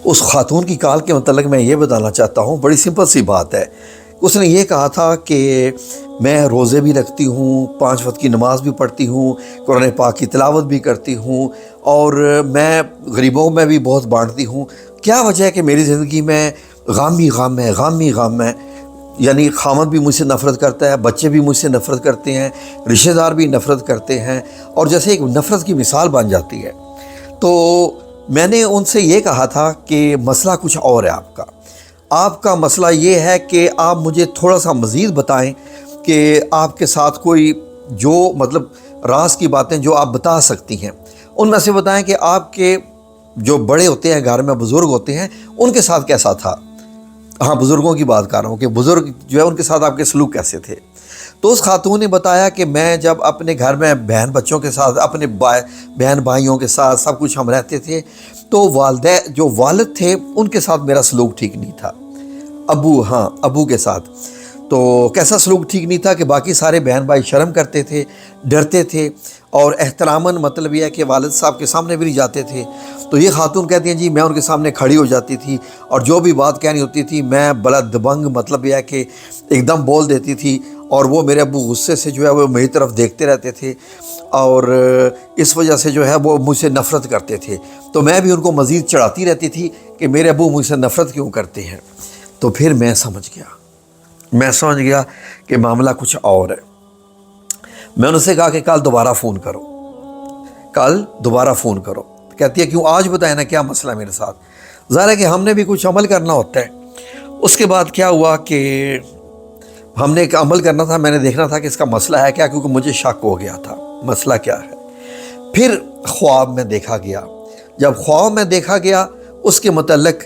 اس خاتون کی کال کے متعلق میں یہ بتانا چاہتا ہوں، بڑی سمپل سی بات ہے۔ اس نے یہ کہا تھا کہ میں روزے بھی رکھتی ہوں، 5 وقت کی نماز بھی پڑھتی ہوں، قرآن پاک کی تلاوت بھی کرتی ہوں، اور میں غریبوں میں بھی بہت بانٹتی ہوں۔ کیا وجہ ہے کہ میری زندگی میں غم ہی غم ہے، غم ہی غم ہے؟ یعنی خامد بھی مجھ سے نفرت کرتا ہے، بچے بھی مجھ سے نفرت کرتے ہیں، رشتہ دار بھی نفرت کرتے ہیں، اور جیسے ایک نفرت کی مثال بن جاتی ہے۔ تو میں نے ان سے یہ کہا تھا کہ مسئلہ کچھ اور ہے آپ کا مسئلہ یہ ہے کہ آپ مجھے تھوڑا سا مزید بتائیں کہ آپ کے ساتھ کوئی جو مطلب راز کی باتیں جو آپ بتا سکتی ہیں، ان میں سے بتائیں کہ آپ کے جو بڑے ہوتے ہیں گھر میں، بزرگ ہوتے ہیں، ان کے ساتھ کیسا تھا۔ ہاں، بزرگوں کی بات کر رہا ہوں کہ بزرگ جو ہے ان کے ساتھ آپ کے سلوک کیسے تھے۔ تو اس خاتون نے بتایا کہ میں جب اپنے گھر میں بہن بچوں کے ساتھ، اپنے بہن بھائیوں کے ساتھ سب کچھ ہم رہتے تھے، تو جو والد تھے ان کے ساتھ میرا سلوک ٹھیک نہیں تھا۔ ابو کے ساتھ تو کیسا سلوک ٹھیک نہیں تھا کہ باقی سارے بہن بھائی شرم کرتے تھے، ڈرتے تھے، اور احتراماً مطلب یہ ہے کہ والد صاحب کے سامنے بھی نہیں جاتے تھے۔ تو یہ خاتون کہتی ہیں جی میں ان کے سامنے کھڑی ہو جاتی تھی، اور جو بھی بات کہنی ہوتی تھی میں بڑا دبنگ مطلب یہ ہے کہ ایک دم بول دیتی تھی، اور وہ میرے ابو غصے سے جو ہے وہ میری طرف دیکھتے رہتے تھے، اور اس وجہ سے جو ہے وہ مجھ سے نفرت کرتے تھے۔ تو میں بھی ان کو مزید چڑھاتی رہتی تھی کہ میرے ابو مجھ سے نفرت کیوں کرتے ہیں۔ تو پھر میں سمجھ گیا کہ معاملہ کچھ اور ہے۔ میں ان سے کہا کہ کل دوبارہ فون کرو۔ کہتی ہے کیوں، آج بتائیں نا کیا مسئلہ ہے میرے ساتھ۔ ظاہر ہے کہ ہم نے بھی کچھ عمل کرنا ہوتا ہے۔ اس کے بعد کیا ہوا کہ ہم نے ایک عمل کرنا تھا، میں نے دیکھنا تھا کہ اس کا مسئلہ ہے کیا، کیونکہ مجھے شک ہو گیا تھا مسئلہ کیا ہے۔ پھر خواب میں دیکھا گیا، جب خواب میں دیکھا گیا اس کے متعلق،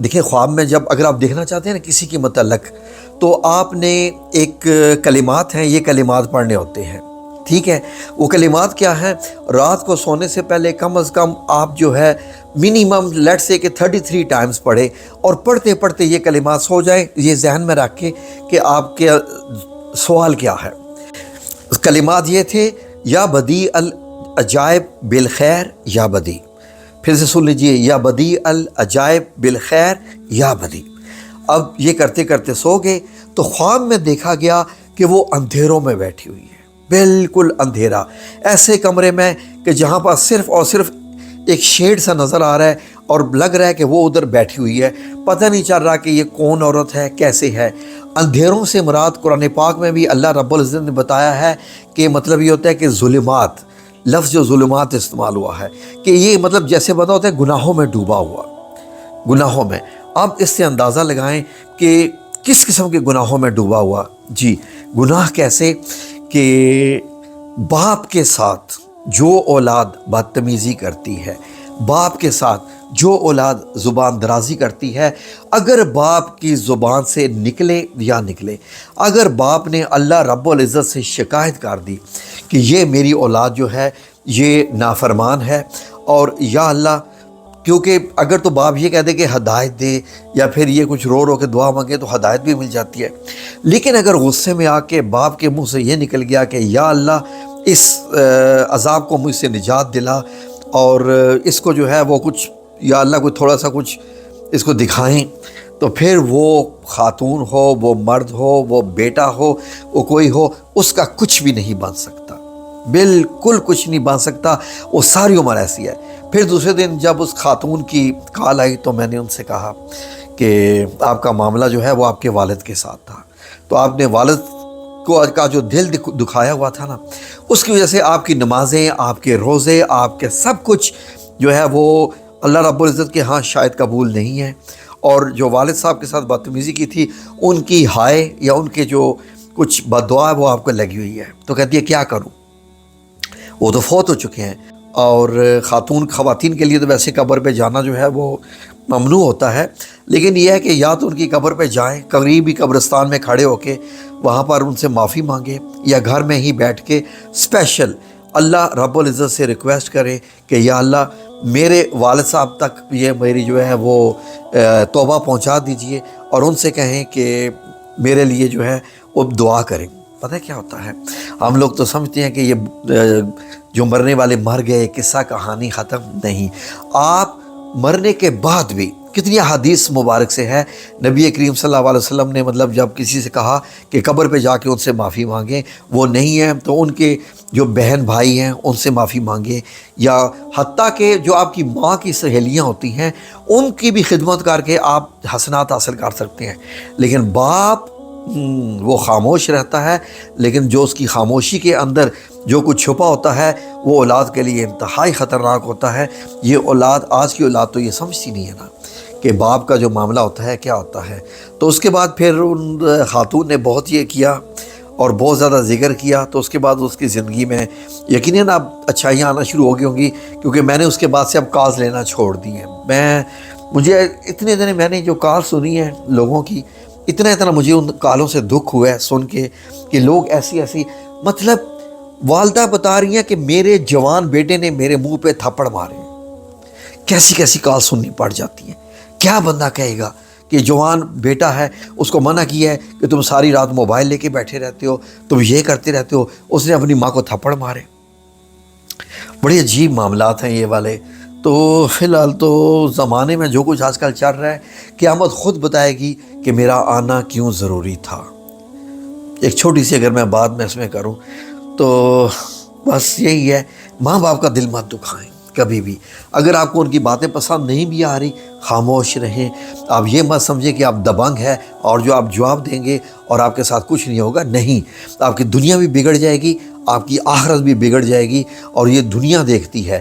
دیکھیں خواب میں جب اگر آپ دیکھنا چاہتے ہیں نا کسی کے متعلق، تو آپ نے ایک کلمات ہیں، یہ کلمات پڑھنے ہوتے ہیں، ٹھیک ہے۔ وہ کلمات کیا ہیں؟ رات کو سونے سے پہلے کم از کم آپ جو ہے منیمم لیٹ سے کہ 33 ٹائمز پڑھیں، اور پڑھتے پڑھتے یہ کلمات سو جائیں، یہ ذہن میں رکھ کے کہ آپ کے سوال کیا ہے۔ کلمات یہ تھے، یا بدیع العجائب بالخیر یا بدیع۔ پھر سے سن لیجئے، یا بدیع العجائب بالخیر یا بدیع۔ اب یہ کرتے کرتے سو گئے، تو خواب میں دیکھا گیا کہ وہ اندھیروں میں بیٹھی ہوئی ہے، بالکل اندھیرا، ایسے کمرے میں کہ جہاں پر صرف اور صرف ایک شیڈ سا نظر آ رہا ہے، اور لگ رہا ہے کہ وہ ادھر بیٹھی ہوئی ہے، پتہ نہیں چل رہا کہ یہ کون عورت ہے، کیسے ہے۔ اندھیروں سے مراد قرآن پاک میں بھی اللہ رب العزت نے بتایا ہے کہ مطلب یہ ہوتا ہے کہ ظلمات، لفظ جو ظلمات استعمال ہوا ہے کہ یہ مطلب جیسے بتا ہوتا ہے گناہوں میں ڈوبا ہوا، گناہوں میں۔ اب اس سے اندازہ لگائیں کہ کس قسم کے گناہوں میں ڈوبا ہوا۔ جی، گناہ کیسے کہ باپ کے ساتھ جو اولاد بدتمیزی کرتی ہے، باپ کے ساتھ جو اولاد زبان درازی کرتی ہے، اگر باپ کی زبان سے نکلے یا نکلے، اگر باپ نے اللہ رب العزت سے شکایت کر دی کہ یہ میری اولاد جو ہے یہ نافرمان ہے، اور یا اللہ، کیونکہ اگر تو باپ یہ کہہ دے کہ ہدایت دے، یا پھر یہ کچھ رو رو کے دعا مانگے تو ہدایت بھی مل جاتی ہے، لیکن اگر غصے میں آ کے باپ کے منہ سے یہ نکل گیا کہ یا اللہ اس عذاب کو مجھ سے نجات دلا، اور اس کو جو ہے وہ کچھ یا اللہ کوئی تھوڑا سا کچھ اس کو دکھائیں، تو پھر وہ خاتون ہو، وہ مرد ہو، وہ بیٹا ہو، وہ کوئی ہو، اس کا کچھ بھی نہیں بن سکتا، بالکل کچھ نہیں بن سکتا، وہ ساری عمر ایسی ہے۔ پھر دوسرے دن جب اس خاتون کی کال آئی تو میں نے ان سے کہا کہ آپ کا معاملہ جو ہے وہ آپ کے والد کے ساتھ تھا، تو آپ نے والد کا جو دل دکھایا ہوا تھا نا، اس کی وجہ سے آپ کی نمازیں، آپ کے روزے، آپ کے سب کچھ جو ہے وہ اللہ رب العزت کے ہاں شاید قبول نہیں ہے، اور جو والد صاحب کے ساتھ بدتمیزی کی تھی ان کی ہائے یا ان کے جو کچھ بد دعا وہ آپ کو لگی ہوئی ہے۔ تو کہتی ہے کیا کروں، وہ تو فوت ہو چکے ہیں، اور خواتین کے لیے تو ویسے قبر پہ جانا جو ہے وہ ممنوع ہوتا ہے، لیکن یہ ہے کہ یا تو ان کی قبر پہ جائیں، قریبی قبرستان میں کھڑے ہو کے وہاں پر ان سے معافی مانگیں، یا گھر میں ہی بیٹھ کے اسپیشل اللہ رب العزت سے ریکویسٹ کریں کہ یا اللہ میرے والد صاحب تک یہ میری جو ہے وہ توبہ پہنچا دیجئے، اور ان سے کہیں کہ میرے لیے جو ہے وہ دعا کریں۔ پتہ ہے کیا ہوتا ہے، ہم لوگ تو سمجھتے ہیں کہ یہ جو مرنے والے مر گئے، قصہ کہانی ختم نہیں، آپ مرنے کے بعد بھی کتنی احادیث مبارک سے ہے، نبی کریم صلی اللہ علیہ وسلم نے مطلب جب کسی سے کہا کہ قبر پہ جا کے ان سے معافی مانگیں، وہ نہیں ہیں تو ان کے جو بہن بھائی ہیں ان سے معافی مانگیں، یا حتیٰ کہ جو آپ کی ماں کی سہیلیاں ہوتی ہیں ان کی بھی خدمت کر کے آپ حسنات حاصل کر سکتے ہیں۔ لیکن باپ وہ خاموش رہتا ہے، لیکن جو اس کی خاموشی کے اندر جو کچھ چھپا ہوتا ہے وہ اولاد کے لیے انتہائی خطرناک ہوتا ہے۔ یہ اولاد، آج کی اولاد تو یہ سمجھتی نہیں ہے نا کہ باپ کا جو معاملہ ہوتا ہے کیا ہوتا ہے۔ تو اس کے بعد پھر ان خاتون نے بہت یہ کیا اور بہت زیادہ ذکر کیا، تو اس کے بعد اس کی زندگی میں یقیناً اب اچھائیاں آنا شروع ہو گئی ہوں گی، کیونکہ میں نے اس کے بعد سے اب کالز لینا چھوڑ دی ہیں۔ مجھے اتنے دن میں نے جو کال سنی ہے لوگوں کی، اتنا مجھے ان کالوں سے دکھ ہوا ہے سن کے کہ لوگ ایسی مطلب والدہ بتا رہی ہیں کہ میرے جوان بیٹے نے میرے منہ پہ تھپڑ مارے۔ کیسی کال سننی پڑ جاتی ہیں۔ کیا بندہ کہے گا کہ جوان بیٹا ہے، اس کو منع کیا ہے کہ تم ساری رات موبائل لے کے بیٹھے رہتے ہو، تم یہ کرتے رہتے ہو، اس نے اپنی ماں کو تھپڑ مارے۔ بڑے عجیب معاملات ہیں یہ والے۔ تو فی الحال تو زمانے میں جو کچھ آج کل چل رہا ہے، قیامت خود بتائے گی کہ میرا آنا کیوں ضروری تھا۔ ایک چھوٹی سی اگر میں بات میں اس میں کروں تو بس یہی ہے، ماں باپ کا دل مت دکھائیں کبھی بھی۔ اگر آپ کو ان کی باتیں پسند نہیں بھی آ رہی، خاموش رہیں۔ آپ یہ مت سمجھیں کہ آپ دبنگ ہے اور جو آپ جواب دیں گے اور آپ کے ساتھ کچھ نہیں ہوگا، نہیں، آپ کی دنیا بھی بگڑ جائے گی، آپ کی آخرت بھی بگڑ جائے گی، اور یہ دنیا دیکھتی ہے۔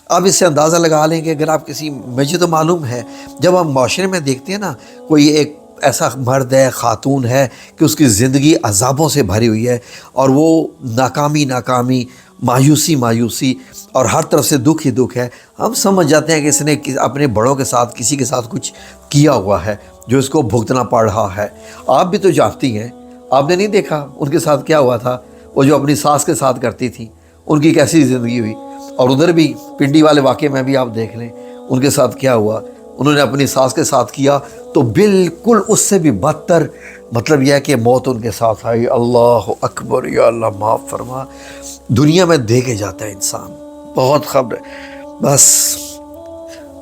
اب اس سے اندازہ لگا لیں کہ اگر آپ کسی، مجھے تو معلوم ہے جب ہم معاشرے میں دیکھتے ہیں نا، کوئی ایک ایسا مرد ہے، خاتون ہے کہ اس کی زندگی عذابوں سے بھری ہوئی ہے، اور وہ ناکامی مایوسی اور ہر طرف سے دکھ ہی دکھ ہے، ہم سمجھ جاتے ہیں کہ اس نے اپنے بڑوں کے ساتھ، کسی کے ساتھ کچھ کیا ہوا ہے جو اس کو بھگتنا پڑ رہا ہے۔ آپ بھی تو جانتی ہیں، آپ نے نہیں دیکھا ان کے ساتھ کیا ہوا تھا؟ وہ جو اپنی ساس کے ساتھ کرتی تھی، ان کی کیسی زندگی ہوئی، اور ادھر بھی پنڈی والے واقعے میں بھی آپ دیکھ لیں ان کے ساتھ کیا ہوا۔ انہوں نے اپنی ساس کے ساتھ کیا تو بالکل اس سے بھی بدتر، مطلب یہ ہے کہ موت ان کے ساتھ آئی۔ اللہ اکبر، یا اللہ معاف فرما۔ دنیا میں دے کے جاتا ہے انسان، بہت خبر ہے۔ بس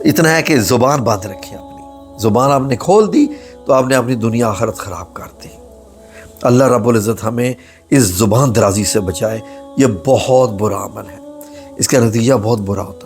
اتنا ہے کہ زبان باندھ رکھی، اپنی زبان آپ نے کھول دی تو آپ نے اپنی دنیا آخرت خراب کر دی۔ اللہ رب العزت ہمیں اس زبان درازی سے بچائے۔ یہ بہت برا عمل ہے، اس کا نتیجہ بہت برا ہوتا ہے۔